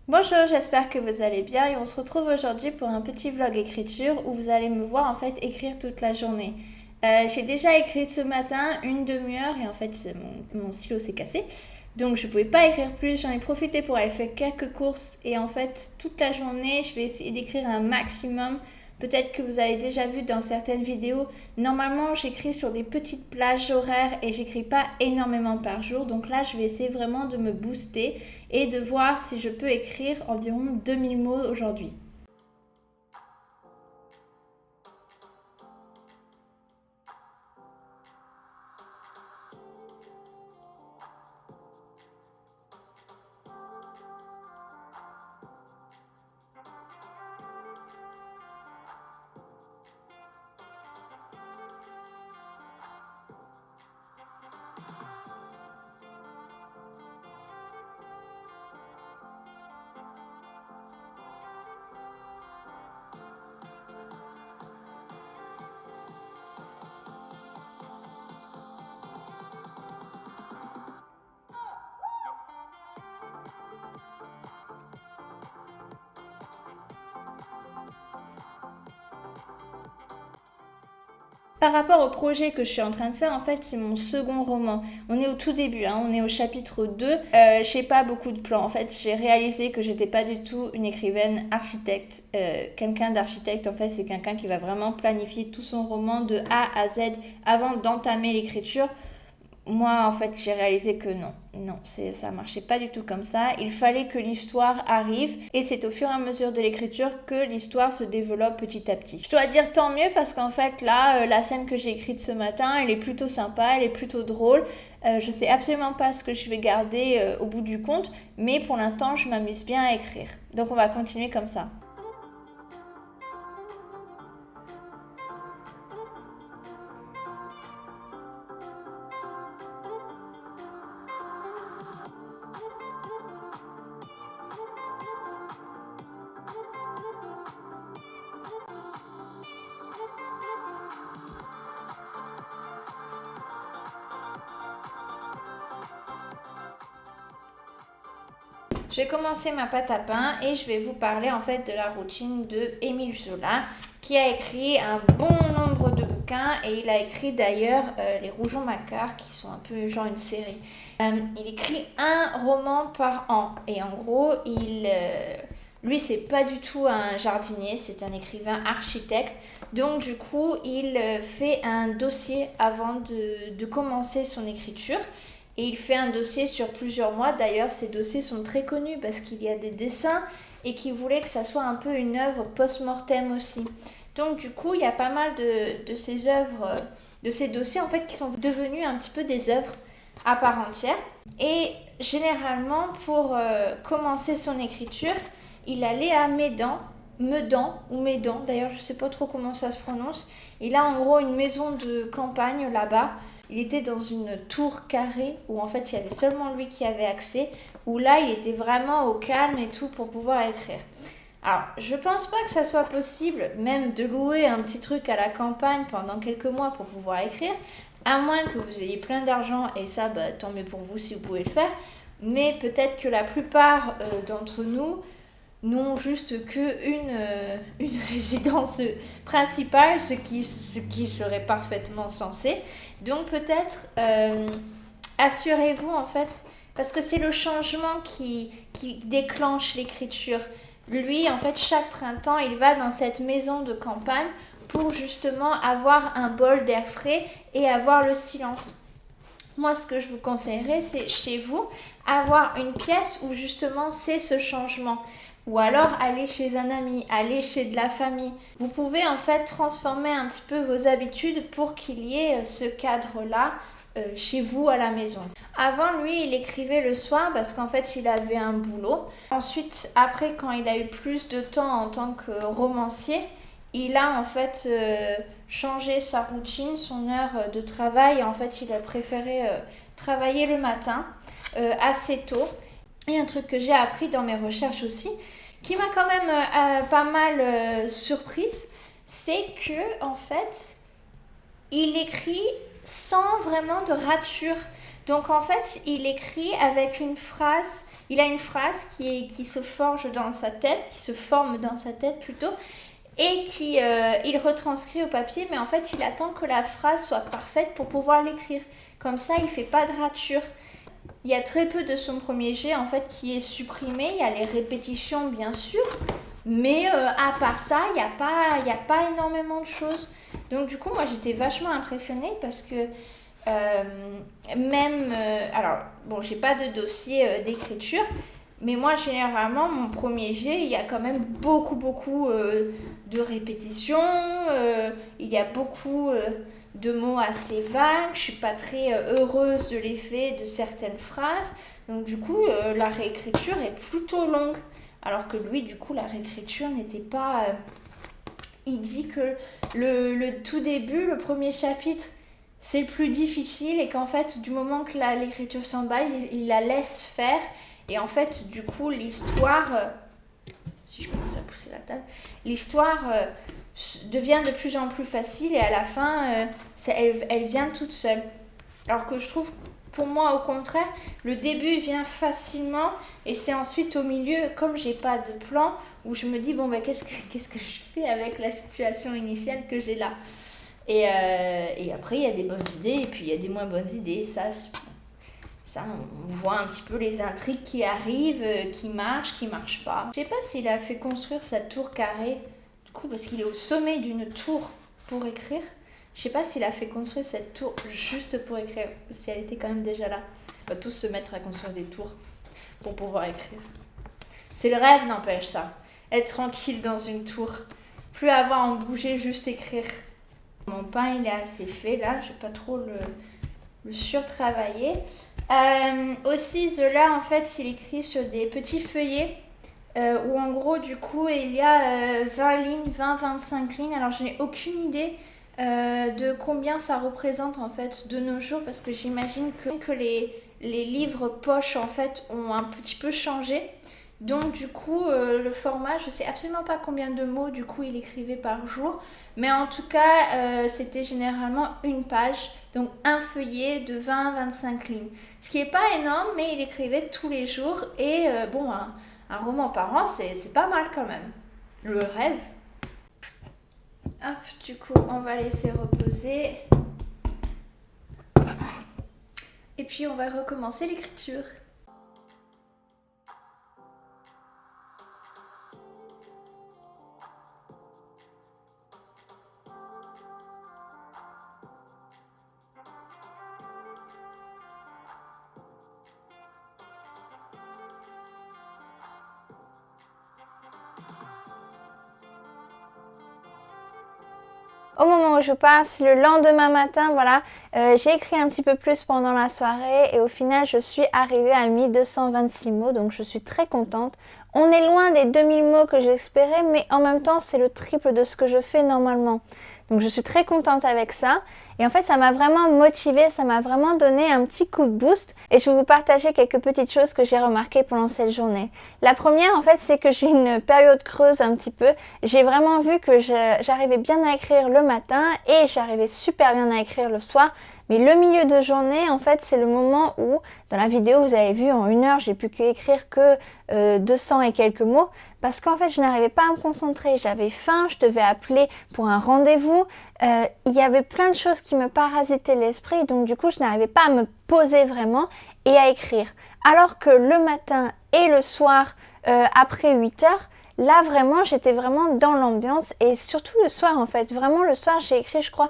Bonjour, j'espère que vous allez bien et on se retrouve aujourd'hui pour un petit vlog écriture où vous allez me voir en fait écrire toute la journée. J'ai déjà écrit ce matin une demi-heure et en fait mon stylo s'est cassé. Donc je pouvais pas écrire plus, j'en ai profité pour aller faire quelques courses et en fait toute la journée je vais essayer d'écrire un maximum. Peut-être que vous avez déjà vu dans certaines vidéos, normalement j'écris sur des petites plages horaires et j'écris pas énormément par jour. Donc là je vais essayer vraiment de me booster et de voir si je peux écrire environ 2000 mots aujourd'hui. Par rapport au projet que je suis en train de faire, en fait, c'est mon second roman. On est au tout début, hein, on est au chapitre 2. Je n'ai pas beaucoup de plans. En fait, j'ai réalisé que j'étais pas du tout une écrivaine architecte. Quelqu'un d'architecte, en fait, c'est quelqu'un qui va vraiment planifier tout son roman de A à Z avant d'entamer l'écriture. Moi, en fait, j'ai réalisé que non, ça marchait pas du tout comme ça. Il fallait que l'histoire arrive et c'est au fur et à mesure de l'écriture que l'histoire se développe petit à petit. Je dois dire tant mieux parce qu'en fait, là, la scène que j'ai écrite ce matin, elle est plutôt sympa, elle est plutôt drôle. Je sais absolument pas ce que je vais garder au bout du compte, mais pour l'instant, je m'amuse bien à écrire. Donc, on va continuer comme ça. Je vais commencer ma pâte à pain et je vais vous parler en fait de la routine de Émile Zola qui a écrit un bon nombre de bouquins et il a écrit d'ailleurs Les Rougon Macquart qui sont un peu genre une série. Il écrit un roman par an et en gros lui c'est pas du tout un jardinier, c'est un écrivain architecte. Donc du coup il fait un dossier avant de commencer son écriture. Et il fait un dossier sur plusieurs mois. D'ailleurs, ces dossiers sont très connus parce qu'il y a des dessins et qu'il voulait que ça soit un peu une œuvre post-mortem aussi. Donc du coup, il y a pas mal de ces œuvres, de ces dossiers en fait qui sont devenus un petit peu des œuvres à part entière. Et généralement, pour commencer son écriture, il allait à Medan ou Médan, d'ailleurs je sais pas trop comment ça se prononce. Il a en gros une maison de campagne là-bas. Il était dans une tour carrée où en fait il y avait seulement lui qui avait accès, où là il était vraiment au calme et tout pour pouvoir écrire. Alors je pense pas que ça soit possible même de louer un petit truc à la campagne pendant quelques mois pour pouvoir écrire, à moins que vous ayez plein d'argent et ça bah, tant mieux pour vous si vous pouvez le faire, mais peut-être que la plupart d'entre nous n'ont juste une résidence principale, ce qui serait parfaitement sensé. Donc peut-être assurez-vous en fait, parce que c'est le changement qui déclenche l'écriture. Lui, en fait, chaque printemps, il va dans cette maison de campagne pour justement avoir un bol d'air frais et avoir le silence. Moi, ce que je vous conseillerais, c'est chez vous, avoir une pièce où justement c'est ce changement. Ou alors aller chez un ami, aller chez de la famille. Vous pouvez en fait transformer un petit peu vos habitudes pour qu'il y ait ce cadre-là chez vous à la maison. Avant, lui, il écrivait le soir parce qu'en fait, il avait un boulot. Ensuite, après, quand il a eu plus de temps en tant que romancier, il a en fait changé sa routine, son heure de travail. En fait, il a préféré travailler le matin assez tôt. Et un truc que j'ai appris dans mes recherches aussi, qui m'a quand même pas mal surprise, c'est que en fait, il écrit sans vraiment de rature. Donc en fait, il écrit avec une phrase Il a une phrase qui se forge dans sa tête, qui se forme dans sa tête plutôt, et il retranscrit au papier, mais en fait il attend que la phrase soit parfaite pour pouvoir l'écrire. Comme ça, il ne fait pas de rature. Il y a très peu de son premier jet en fait qui est supprimé. Il y a les répétitions bien sûr, mais à part ça, il n'y a pas énormément de choses. Donc du coup, moi j'étais vachement impressionnée parce que alors bon, j'ai pas de dossier d'écriture, mais moi généralement mon premier jet, il y a quand même beaucoup de répétitions, il y a beaucoup de mots assez vagues, je suis pas très heureuse de l'effet de certaines phrases, donc du coup la réécriture est plutôt longue, alors que lui du coup la réécriture n'était pas... il dit que le tout début, le premier chapitre, c'est le plus difficile et qu'en fait du moment que l'écriture s'emballe, il la laisse faire et en fait du coup l'histoire, si je commence à pousser la table, l'histoire devient de plus en plus facile et à la fin elle vient toute seule. Alors que je trouve, pour moi au contraire, le début vient facilement et c'est ensuite au milieu, comme j'ai pas de plan, où je me dis bon qu'est-ce que je fais avec la situation initiale que j'ai là. Et après, il y a des bonnes idées et puis il y a des moins bonnes idées. Ça, on voit un petit peu les intrigues qui arrivent, qui marchent pas. Je sais pas s'il a fait construire sa tour carrée, du coup, parce qu'il est au sommet d'une tour pour écrire. Je sais pas s'il a fait construire cette tour juste pour écrire, si elle était quand même déjà là. On va tous se mettre à construire des tours pour pouvoir écrire. C'est le rêve, n'empêche ça. Être tranquille dans une tour. Plus avoir à en bouger, juste écrire. Mon pain, il est assez fait là, je vais pas trop le surtravailler. Aussi, Zola, en fait, il écrit sur des petits feuillets où en gros, du coup, il y a 20 lignes, 20-25 lignes. Alors, je n'ai aucune idée de combien ça représente en fait de nos jours parce que j'imagine que les livres poche en fait ont un petit peu changé. Donc du coup, le format, je sais absolument pas combien de mots du coup il écrivait par jour. Mais en tout cas, c'était généralement une page, donc un feuillet de 20-25 lignes. Ce qui n'est pas énorme, mais il écrivait tous les jours. Et bon, un roman par an, c'est pas mal quand même. Le rêve. Hop, du coup, on va laisser reposer. Et puis, on va recommencer l'écriture. Au moment où je passe, le lendemain matin, voilà, j'ai écrit un petit peu plus pendant la soirée et au final, je suis arrivée à 1226 mots, donc je suis très contente. On est loin des 2000 mots que j'espérais, mais en même temps, c'est le triple de ce que je fais normalement. Donc je suis très contente avec ça. Et en fait, ça m'a vraiment motivée, ça m'a vraiment donné un petit coup de boost. Et je vais vous partager quelques petites choses que j'ai remarquées pendant cette journée. La première, en fait, c'est que j'ai une période creuse un petit peu. J'ai vraiment vu que j'arrivais bien à écrire le matin et j'arrivais super bien à écrire le soir. Mais le milieu de journée, en fait, c'est le moment où, dans la vidéo, vous avez vu, en 1 heure, j'ai pu écrire que 200 et quelques mots. Parce qu'en fait, je n'arrivais pas à me concentrer. J'avais faim, je devais appeler pour un rendez-vous. Il y avait plein de choses qui me parasitaient l'esprit. Donc, du coup, je n'arrivais pas à me poser vraiment et à écrire. Alors que le matin et le soir, après 8 heures, là, vraiment, j'étais vraiment dans l'ambiance. Et surtout le soir, en fait. Vraiment, le soir, j'ai écrit, je crois,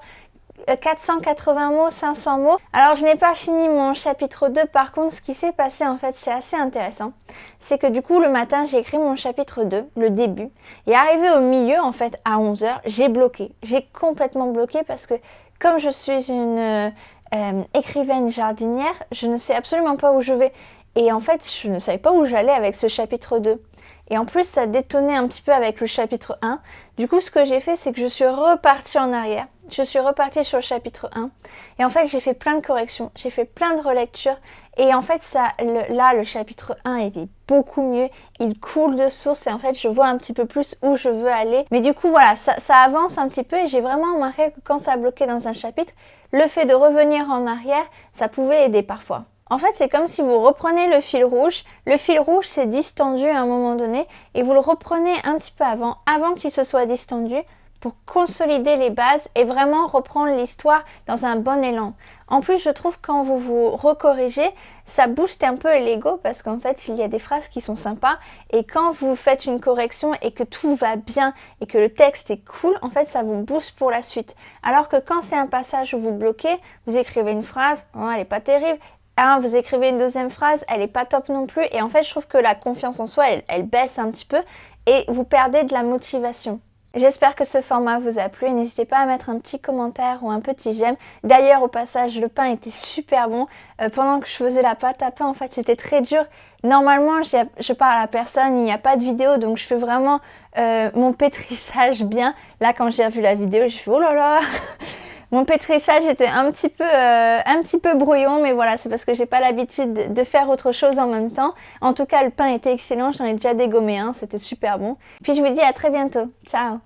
480 mots, 500 mots. Alors je n'ai pas fini mon chapitre 2, par contre ce qui s'est passé en fait c'est assez intéressant. C'est que du coup le matin j'ai écrit mon chapitre 2, le début, et arrivé au milieu en fait à 11h, j'ai bloqué. J'ai complètement bloqué parce que comme je suis une écrivaine jardinière, je ne sais absolument pas où je vais. Et en fait je ne savais pas où j'allais avec ce chapitre 2. Et en plus, ça détonnait un petit peu avec le chapitre 1. Du coup, ce que j'ai fait, c'est que je suis repartie en arrière. Je suis repartie sur le chapitre 1. Et en fait, j'ai fait plein de corrections. J'ai fait plein de relectures. Et en fait, là, le chapitre 1, il est beaucoup mieux. Il coule de source. Et en fait, je vois un petit peu plus où je veux aller. Mais du coup, voilà, ça avance un petit peu. Et j'ai vraiment remarqué que quand ça bloquait dans un chapitre, le fait de revenir en arrière, ça pouvait aider parfois. En fait, c'est comme si vous reprenez le fil rouge. Le fil rouge s'est distendu à un moment donné et vous le reprenez un petit peu avant qu'il se soit distendu pour consolider les bases et vraiment reprendre l'histoire dans un bon élan. En plus, je trouve quand vous vous recorrigez, ça booste un peu l'ego parce qu'en fait, il y a des phrases qui sont sympas et quand vous faites une correction et que tout va bien et que le texte est cool, en fait, ça vous booste pour la suite. Alors que quand c'est un passage où vous bloquez, vous écrivez une phrase, oh, elle n'est pas terrible. Vous écrivez une deuxième phrase, elle n'est pas top non plus. Et en fait, je trouve que la confiance en soi, elle baisse un petit peu et vous perdez de la motivation. J'espère que ce format vous a plu. N'hésitez pas à mettre un petit commentaire ou un petit j'aime. D'ailleurs, au passage, le pain était super bon. Pendant que je faisais la pâte à pain, en fait, c'était très dur. Normalement, je parle à personne, il n'y a pas de vidéo, donc je fais vraiment mon pétrissage bien. Là, quand j'ai revu la vidéo, j'ai fait oh là là. Mon pétrissage était un petit peu brouillon, mais voilà, c'est parce que j'ai pas l'habitude de faire autre chose en même temps. En tout cas, le pain était excellent, j'en ai déjà dégommé un, c'était super bon. Puis je vous dis à très bientôt. Ciao!